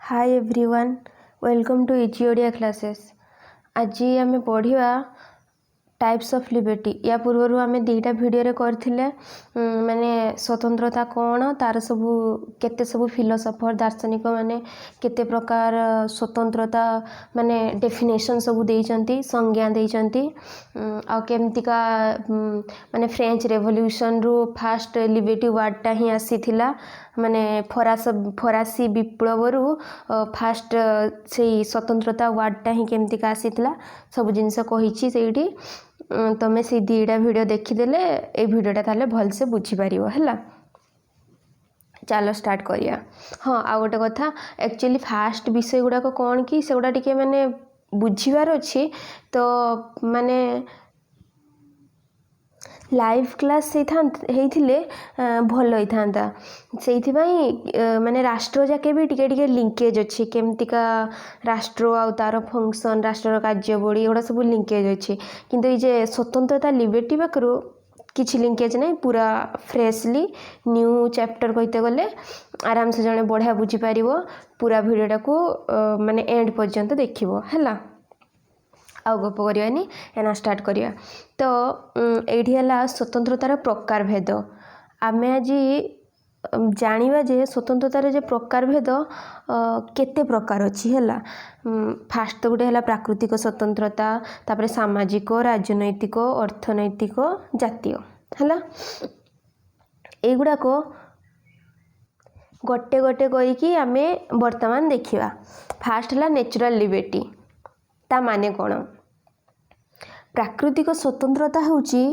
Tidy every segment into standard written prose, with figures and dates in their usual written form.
Hi everyone, welcome to easy Odia classes. आज आम पढ़ा टाइप्स ऑफ लिबर्टी। या पूर्व आम दुईटा भिडियो करथिले माने स्वतंत्रता कौन तार सबू केते सबू फिलोसफर दार्शनिक माने केते प्रकार स्वतंत्रता माने डेफिनेशन सबू देइचंती संज्ञा देइचंती आ केमतिका माने फ्रेंच रेवोल्यूशन रु फास्ट लिबर्टी वर्डटा ही आसीथिला माने फरासी विप्लव रु फास्ट से स्वतंत्रता वर्डटा ही केमतिका आसीथिला सब जिनस कहिछि सेठी। तमें से दुईटा भिडियो देखीदेले ए भिडियोटा ताले भल से बुझीपार है। चलो स्टार्ट करिया। हाँ, आ गोटे कथा एक्चुअली फास्ट विषय गुड़ाक कौन कि से गुड़ा टिके माने बुझीबार अच्छी तो माने लाइव क्लास होइथिले भल होइथांता से माने राष्ट्र जाके भी टिके टिके लिंकेज अच्छी केमतिका राष्ट्र आ तार फंक्शन राष्ट्र कार्यवली एगुड़ा सब लिंकेज अच्छी किंतु ये जे स्वतंत्रता लिबर्टी पाखरु किछि लिंकेज नहीं पूरा फ्रेशली न्यू चैप्टर कहते गले आराम से जने बढ़िया बुझी पारिबो पूरा वीडियोटा को माने एंड पर्यंत देखिबो हैला। आउ गप करवानी एना स्टार्ट करिया। तो एठी हला स्वतंत्रतार प्रकार भेद आमे आज जानिबा जे स्वतंत्रतार जे प्रकार भेद केते प्रकार अछि हैला। फास्ट तो गुटे हला प्राकृतिक स्वतंत्रता तापरे सामाजिक राजनैतिक अर्थनैतिक जातीय हैला। एगुडा को गोटे गोटे करिकी आमे वर्तमान देखिबा। फास्ट हला नेचुरल लिबर्टी ता माने कौन। प्राकृतिक स्वतंत्रता होची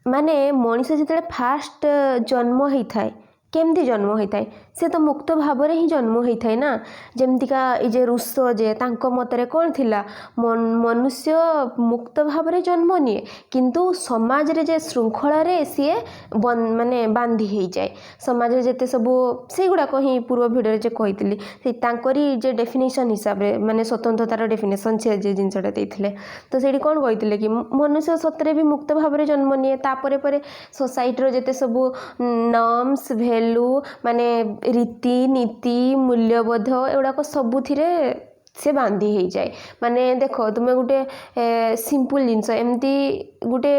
माने मनीष जिते फास्ट जन्म होता है केमती जन्म होता है से तो मुक्त भाव ही जन्म होता है ना। जमतीका ये रूसो जे तांको मतरे कौन थिला मनुष्य मुक्त भाव रे जन्म निए किंतु समाज रे जे श्रृंखला रे सी माने बांधी हो जाए समाज रे जेते सब से गुड़ा ही पूर्व भिडियो जे कही से तांकरी जे डेफिनेशन हिसाब रे माने स्वतंत्रतार डेफिनेशन से जे जिनसटा देथिले तो सेठी कौन कही कि मनुष्य सतरे भी मुक्त भाव रे जन्म निए तापरे परे सोसाइटी रो जेते सब नॉर्म्स भैल्यू माने रीति नीति मूल्यबोध एगुड़ाक सबुथिरे से बांधी हो जाए। माने देख तुम्हें गोटे सिंपल जिनस एमती गोटे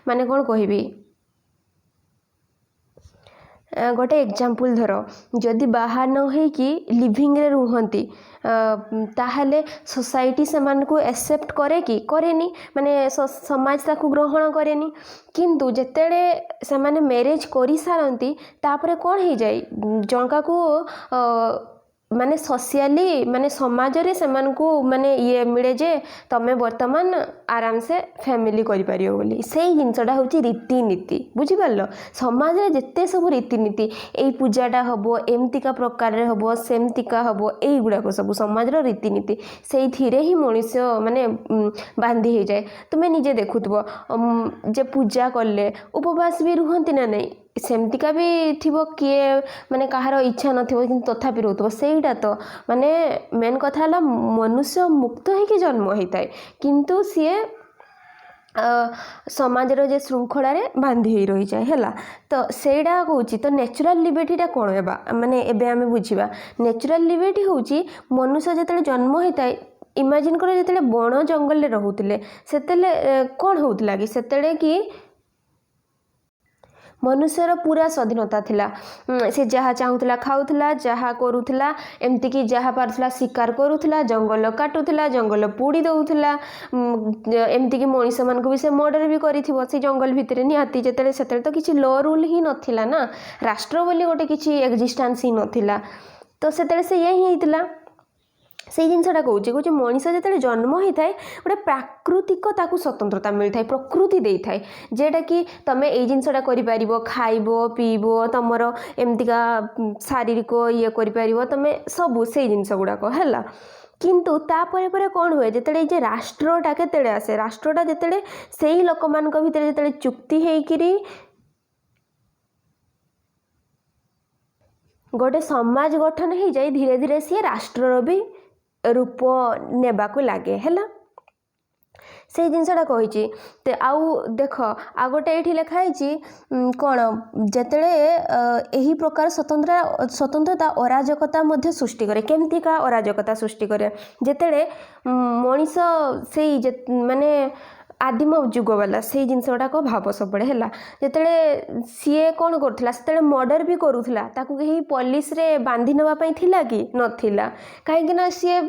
माने कौन कहबी गोटे एग्जाम्पल धर जदि बाहर न हो कि लिविंग रे रुहंती ताहले सोसाइटी से मान को एक्सेप्ट करे कि करेनी माने समाज ताकू ग्रहण करेनी किंतु जेतेले से माने मैरिज करी सारंती तापरे कौन हो जाए जनका को माने सोशियली माने समाज रे सेमान को माने ये मिले जे तमे वर्तमान आराम से फैमिली करि परियो बोली सेही जिनसटा होची रीतिनीति बुझी पारलो। समाज रे जेते सब रीतिनीति एई पूजाटा हबो एमतिका प्रकार रे हबो सेमतिका हबो एई गुडा को सब समाज रो रीतिनीति सेही थिरे ही मनुष्य माने बांधी हो जाए। तुमे निजे देखुथबो जे पूजा करले उपवास भी रुहंती ना नहीं सेमतिका भी थिबो किए माने कहार इच्छा नथिबो किंतु तथापि रहउतबो सेहीटा तो माने मेन कथा हला मनुष्य मुक्त होइके जन्म होइताय किंतु सीए समाज रो जे श्रृंखला रे बांधी होई रही जाए हैला। तो सेडा कहूची तो नेचुरल लिबर्टीटा कौन हेबा माने एबे आमे बुझिबा। नेचुरल लिबर्टी होची मनुष्य जेतेले जन्म होइताय इमेजिन करो जेतेले बण जंगल रे रहुतिले सेतेले कौन होउतला कि सेतेले कि मनुष्यर पूरा स्वाधीनता थिला से जहाँ चाहूला खाऊला जहाँ करूला एमती कि जहाँ पारुला शिकार करूला जंगल काटुला जंगल पोड़ी दउथुला एमती कि मनीष मान को भी से मर्डर भी करिथिबो से जंगल भितरे निहाती जेतेले सेतेले तो किछि लॉ रूल ही नथिला ना राष्ट्र बोली गोटे किछि एक्जिस्टेंस ही नथिला तो सेतेले से यही हेतिला से जिनसटा कौचे मनीष जो जन्म होता है गोटे प्राकृतिक ताकू स्वतंत्रता मिलता है प्रकृति दे थाए जेटा कि तुम ये जिनसटा कर खाइब पीब तुमर एमतिका शारीरिक ये कर तुम सबू से जिनस गुड़ाक है किंतु तापर पर कौन हुए जिते जे राष्ट्रटा केते आसे राष्ट्रटा जिते से ही लोक मान भीतर जिते चुक्ति होकरी गोटे समाज गठन हो जाए धीरे धीरे सी राष्ट्र भी रूप नेबा को लगे हैला। से जिनसा कही आउ देख आ गोटे ये लिखाई कौन जिते यही प्रकार स्वतंत्रता अराजकता मध्य सृष्टि करे केमतिका अराजकता सृष्टि करे जिते मनीष से माने आदिम जुग वाला से जिनस गुड़ाक भाव सब है जिते सीए कौन करूला से मर्डर भी करूला ताकू कहीं पुलिस रे बांधी नवाई थिला कि नथिला कहीं सी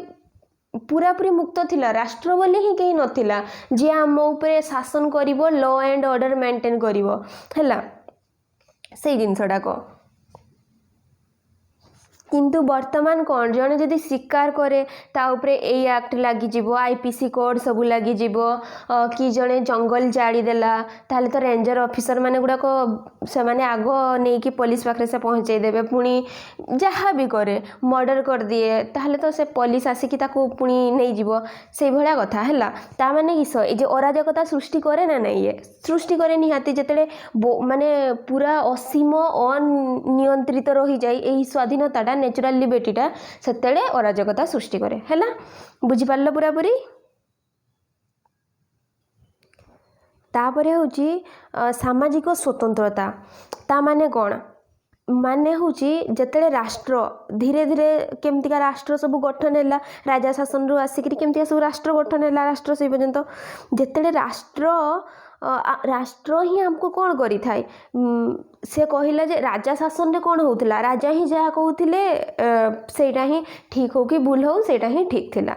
पूरापूरी मुक्त थिला राष्ट्र बोली ही कहीं नथिला जी आम उपरे शासन करिवो लॉ एंड ऑर्डर मेंटेन करिवो हैला से जिनसटाक किंतु वर्तमान कौन जड़े जदि स्वीकार करे ताऊपरे ए एक्ट लगी आईपीसी कोड सब लगी कि जड़े जंगल जाड़ीदेला ताले तो रेंजर ऑफिसर माने गुड़ाक से माने आग नहीं कि पुलिस पाखे से पहुँचे देवे पुणी जहाँ भी करे मर्डर कर दिए ताहले तो से पुलिस आसिकी ताको पुणी नहीं जीवो से भलिया कथा हैला ता माने किस ए जे अराजकता सृष्टि करे ना नहीं ये सृष्टि करे निहाती जेतेले माने पूरा असीम अनियंत्रित रही जाए यही स्वाधीनता नेचुरल लिबर्टीटा सेतेले अराजकता सृष्टि करे हैला बुझी पारलो पूरा पूरी तापरे होची सामाजिक स्वतंत्रता ता माने कोन माने होची जेतेले राष्ट्र धीरे धीरे केमतिका राष्ट्र सब गठन हैला राजा शासन रु आसिकरी केमतिका सब राष्ट्र गठन हैला राष्ट्र से पर्यंत जेतेले राष्ट्र ही हमको कौन करी थाए से कहला जे राजा शासन रे कौन होउथिला राजा ही जहाँ कहूथिले सेटा ही ठीक हो कि भूल हो सेटा ही ठीक थिला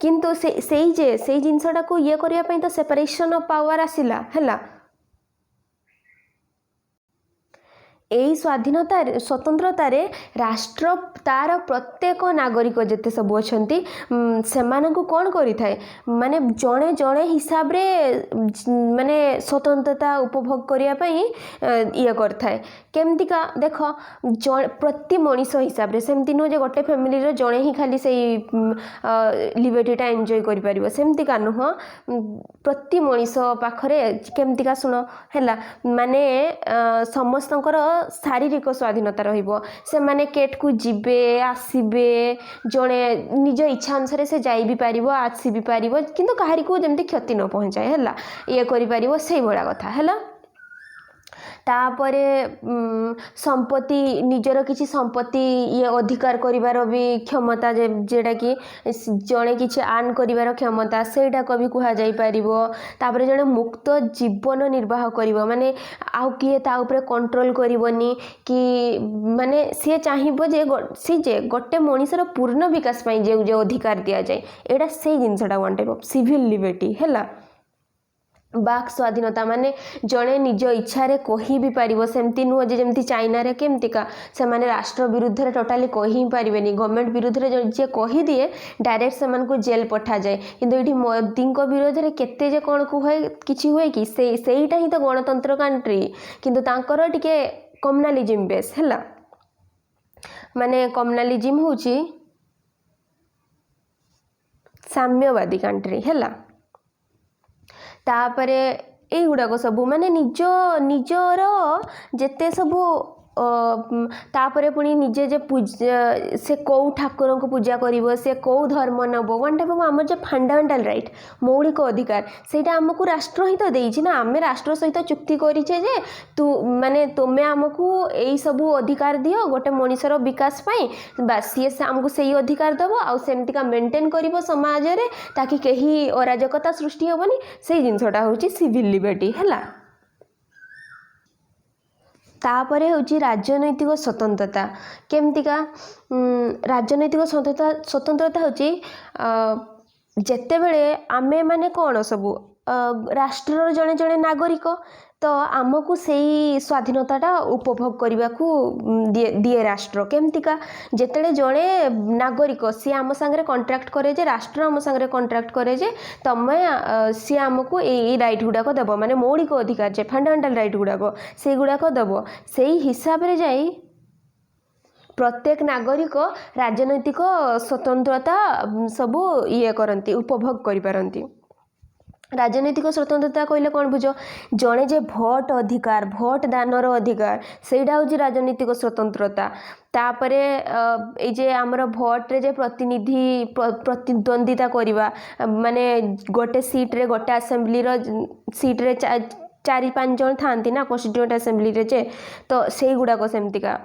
किंतु से जिनसटा को ये करिया पई तो सेपरेशन ऑफ पावर आसिला हैला यही स्वाधीनता स्वतंत्रता रे राष्ट्र तार प्रत्येक नागरिक जिते सब अच्छा से कौन करें माने जड़े जड़े हिसाब रे माने स्वतंत्रता उपभोग करने ये करए केमतिका देख प्रति मनीष हिसाब रे सेमती नुह जे गोटे फैमिली रे जड़े ही खाली से लिबर्टीटा एंजॉय कर पारिबो सेमतिका नुह प्रति मनीष पाखरे केमतिका शुण हैला माने समस्तंकर शारीरिक स्वाधीनता रहिबो से माने केट को जीवे आसीबे जड़े निज इच्छा अनुसार से जाई भी पारिबो आसी भी पारिबो किंतु काहारी को जेमती क्षति न पहुंचाए हैला ये करि पारिबो सेही भला कथा हैला तापरे संपत्ति निजर किसी संपत्ति ये अधिकार करिवार भी क्षमता जेटा कि जड़े किसी आर्न करिवार क्षमता सेटा को भी कहा जाई परिबो तापरे जड़े मुक्त जीवन निर्वाह करिवो माने आउ किए ता ऊपर कंट्रोल करिवोनी कि माने से चाहिबो जे गोटे मनीषर पूर्ण विकास पई जे अधिकार दिया जाए एटा से जिनसटा one type of civil liberty हैला बाक स्वाधीनता माने जड़े निज इच्छा रे कही भी पारिबो सेमती नुह जे जेमती चाइना रे केमतिका से माने राष्ट्र विरुद्ध रे टोटाली कही पारिबेनी गवर्नमेंट विरुद्ध रे जे कही दिए डायरेक्ट से को जेल पठा जाए किंतु एठी मोदी को विरोध रे केते जे कोन को होय किछि होय कि सेईटा ही तो गणतंत्र कंट्री किंतु तांकर टिके कम्युनालिज्म बेस हैला माने कम्युनालिज्म होची साम्यवादी कंट्री हैला तापरे यही गुड़ाक सब माने निजर जेते सबू तापरे पुणी निजे जे पूजा से कौ ठाकुर को पूजा करिवो से कौ धर्म नब वन टाइप आम जो फंडामेंटाल राइट मौलिक अधिकार सेटा आमको राष्ट्र ही तो देइछि ना आमे राष्ट्र सहित चुक्ति करिछे जे तू माने तुमे आमको एई सबू अधिकार दियो गोटे मनीषर विकास पाई बस सी आमको सही अधिकार दबो आ सेमतिका मेंटेन करिवो समाज रे ताकि केही अराजकता सृष्टि होबनी से जिनसटा होछि सिविल लिबर्टी हैला तापरे होची राजनैतिक स्वतंत्रता केमतिका राजनैतिक स्वतंत्रता होची जेते बेले आमे माने कौन सबू राष्ट्र जड़े जड़े नागरिक तो आमको सही स्वाधीनताटा उपभोग करने को दिए राष्ट्र केमतिका जेतेले जड़े नागरिक सी आम सांगे कॉन्ट्रैक्ट करे जे राष्ट्र आम सांगे कॉन्ट्रैक्ट करे जे तमे सी आमको यही राइट गुड़ाक दब माने मौलिक अधिकार जे फंडामेंटाल राइट गुड़ाक से गुड़ाक दब से हिसाब रे जाई प्रत्येक नागरिक राजनैतिक स्वतंत्रता सबू ये करती उपभोग करि पारंती राजनैतिक स्वतंत्रता कहले कौन बुझ जड़े जे भोट अधिकार भोट दानर अधिकार सेटा हूँ राजनैतिक स्वतंत्रता तापरे जे आमर भोट रे जे प्रतिद्वंदिता करवा माने गोटे सीट्रे गोटे आसेम्बली सीट्रे 4-5 जन था ना कन्स्टिट्यूएंट आसेम्बली रे जे तो से गुड़ाक सेमतिका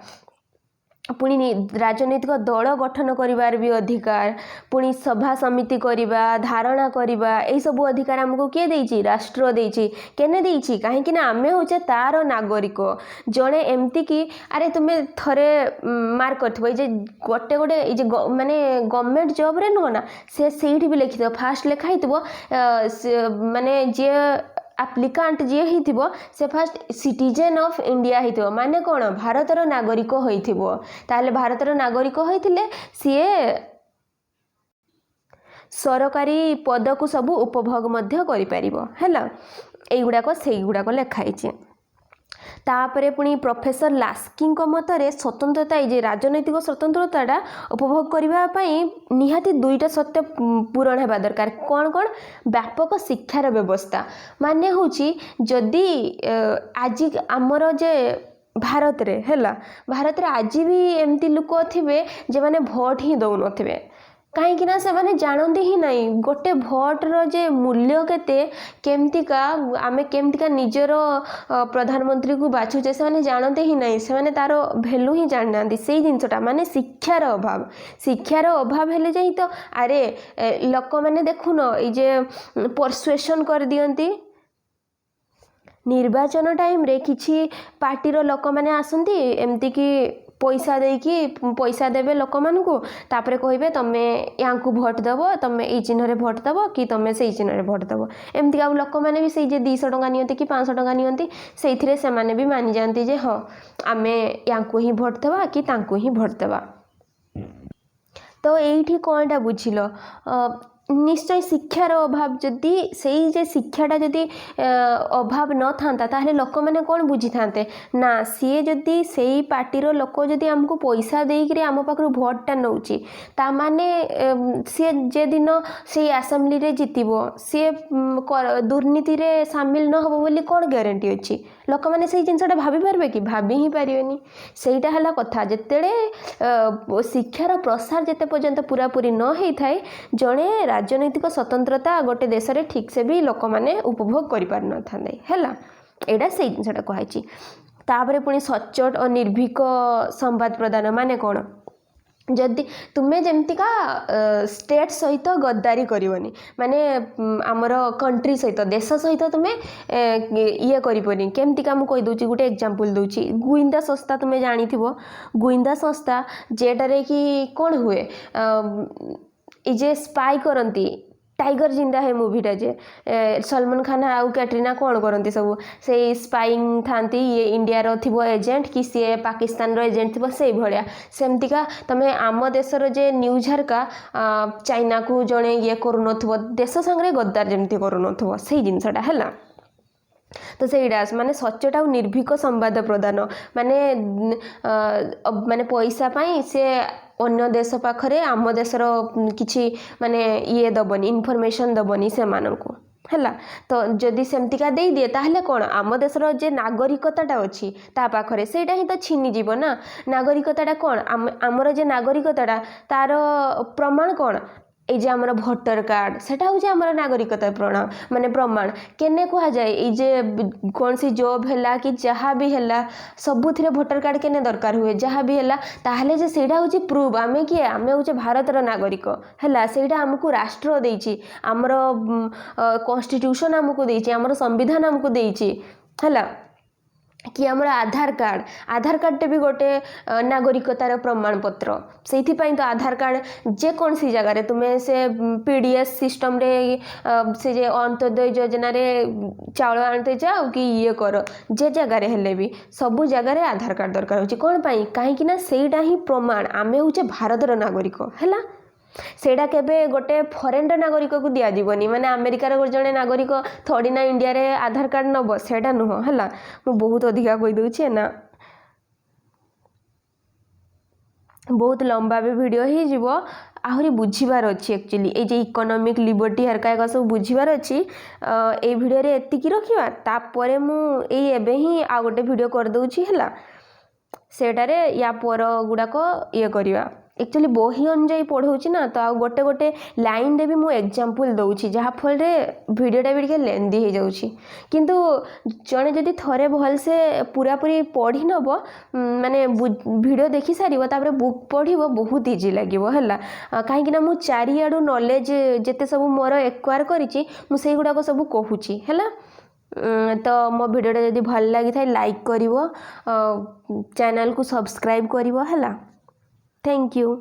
पुणी राजनैतिक दल गठन करिवार भी अधिकार पुणी सभा समिति करवा धारणा करवा यही सब अधिकार आमको किए देइछि राष्ट्र देइछि केने देइछि कहीं ना आमे होचे तार नागरिक जड़े एमती कि अरे तुम्हें थरे मार्क करथिबो जे गोटे गोटे जे माने गवर्नमेंट जॉब रे नुह ना से सेठी भी लिखि फास्ट लिखा हितबो माने जे एप्लिकांट जी हिथिबो से फर्स्ट सिटीजन ऑफ इंडिया हिथिबो माने कोन भारतर नागरिक होइथिबो ताले भारतर नागरिक होइथिले सीए सरकारी पद को सब उपभोग मध्य करि परिबो हैला एई गुडा को सेई गुडा को लेखाई छै तापरे पुणी प्रोफेसर लास्की मतरे स्वतंत्रता ये राजनैतिक स्वतंत्रता उपभोग करने निहाती दुईटा सत्य पूरण होगा दरकार कौन कौन व्यापक शिक्षार व्यवस्था माने हूँ जदि आज आमर जे भारत रे हैला भारत रे आज भी एमती लोक थे जे माने भोट ही दौ नथिबे कहीं ना से माने जानते ही नहीं गोटे भोट रो जे मूल्य केते केमतिका आमे केमतिका निजर प्रधानमंत्री को बाछुचे से माने जानते ही नहीं से माने तारो वैल्यू ही जानना से जिनसटा माने शिक्षार अभाव हेले जाई तो अरे लोक माने देखुन ए जे परसुएशन कर दियंती निर्वाचन टाइम रे किछि पार्टीर लोक माने आसंती एमती कि पैसा देवे लोक मानू तापरे कहबे तमे यांकु भोट दब तमे ई चिन्ह रे भोट दब कि तमे से चिन्ह रे भोट दब एमती आ लोक माने भी से जे 200 टंका नियंती कि 500 टंका नियंती सेइथिरे से माने भी मानि जानती जे हाँ आमे यांकु ही भोट देबा कि तांकु ही भोट देबा तो एठी कोनटा बुझिलो निश्चय शिक्षार अभाव जदि से जे शिक्षाटा जदि अभाव न था ताहले लोक मैंने कौन बुझी थांते ना सी जदि से पार्टीर लोक जदि आमको पैसा देकर आम पाखु भोटटा नौची ता माने सी जे दिन से आसेम्बली रे जितिबो सी दुर्नीति रे सामिल न होबो बोली कौन ग्यारंटी अच्छी लोक मैंने से जिनसटा भाभी पारबे कि भाभी ही पारिबेनी सेटा हला कथा जेतेले शिक्षार प्रसार जेते पर्यंत पूरा पूरी न होई थाए जणे राजनैतिक स्वतंत्रता गोटे देश रे ठीक से भी लोक माने उपभोग करि पार न थांदे हैला एडा से जिनसटा कहैछि तापरे पुनी सच्चोट और निर्भीक संवाद प्रदान माने कोन जदि तुम्हें जमतिका स्टेट सहित गद्दारी करनी माने आमर कंट्री सहित देश सहित तुम्हें ये करनी केमतिका मु कहि दूची गोटे एग्जांपल दूची गुइंदा संस्था तुम्हें जानी थिबो गुइंदा संस्था जेटारे कि कौन हुए जे स्पाई करती टाइगर जिंदा है मूवीटा जे सलमान खान आउ कैटरीना कौन करती सब से स्पाइंग थांती ये इंडिया रो थिबो एजेंट कि सी पाकिस्तान रो एजेंट थिबो से भलिया सेमतिका तमे आम देशर जे न्यूज हरका चाइना को जणे ये करूनथबो देश संगे गद्दार जेमती करूनथबो से जिनसटा हैला तो सेटा माने सच्चटा और निर्भीक संवाद प्रदान माने माने पैसा पाई से अन्य देश पाखरे आम देशर किछि माने ये दबनी इनफॉरमेशन दबनी से माननको हैला तो जदि सेमतिका दे दिए ताहले कोन आम देशर जे नागरिकताटा अछि ता पाखरे सेटा ही तो छिनी जीव ना नागरिकताटा कोन आमर जे नागरिकताटा तार प्रमाण कोन ए जे आमर भोटर कार्ड सेटा हो जे आमर नागरिकता प्रमाण माने प्रमाण केने कहा जाए ए जे कौन सी जॉब हैला कि जहाँ भी हैला सबुथिरे भोटर कार्ड केने दरकार हुए जहाँ भी हैला ताहले जे सेटा हो जे प्रूफ आमे कि आमे हो जे भारतर नागरिक हैला सेटा हमकु राष्ट्र देइछि आमर कॉन्स्टिट्यूशन हमकु देइछि आमर संविधान हमकु देइछि हैला कि आमर आधार कार्ड टे भी गोटे नागरिकतार प्रमाण पत्र से तो आधार कार्ड जे कौन सी जगह रे तुम्हें से पीडीएस सिस्टम रे से जे अंत्योदय योजना रे चाउल आनते जाओ कि ये कर जे जगह रे हेले भी सबु जगह रे आधार कार्ड दरकार होची कोन पई काहे कि ना सेटा ही प्रमाण आमे होचे भारतर नागरिक हैला सेटा केबे गोटे फॉरेन नागरिक को दिया जीवनी माने अमेरिकार गोटे जने नागरिक थोड़ी ना इंडिया रे आधार कार्ड नब सेटा नुह हैला मु बहुत अधिका कहि दउछि ना बहुत लंबा भी वीडियो ही जीव आहरी बुझीबार अच्छी एक्चुअली ये जे इकोनॉमिक लिबर्टी हरका सब बुझीबार अच्छी ए वीडियो रे एतिकी रखिबा तापरे मु एबे ही आ गोटे वीडियो कर दउची हला सेटारे या पर गुड़ाक ये करवा एक्चुअली बही अनुजाई पढ़ाऊँ ना तो आ गोटे गोटे लाइन रे भी मु एग्जांपल दउची जहाँफल भिडियोटा भी लेंदी हो जाऊँगी किंतु जड़े जदि थरे भल से पूरा पूरी पढ़ी नब माने वीडियो देखी सारिबो तापर बुक पढ़िबो बहुत इजी लागिबो हला कहीं मु चारियाडू नॉलेज जेते सब मोर एक्वायर करिछि मु सेई गुडा को सब कहूची हला तो मो वीडियोटा जदि भल लगी था लाइक करिवो चैनल को सब्सक्राइब करिवो हला थैंक यू।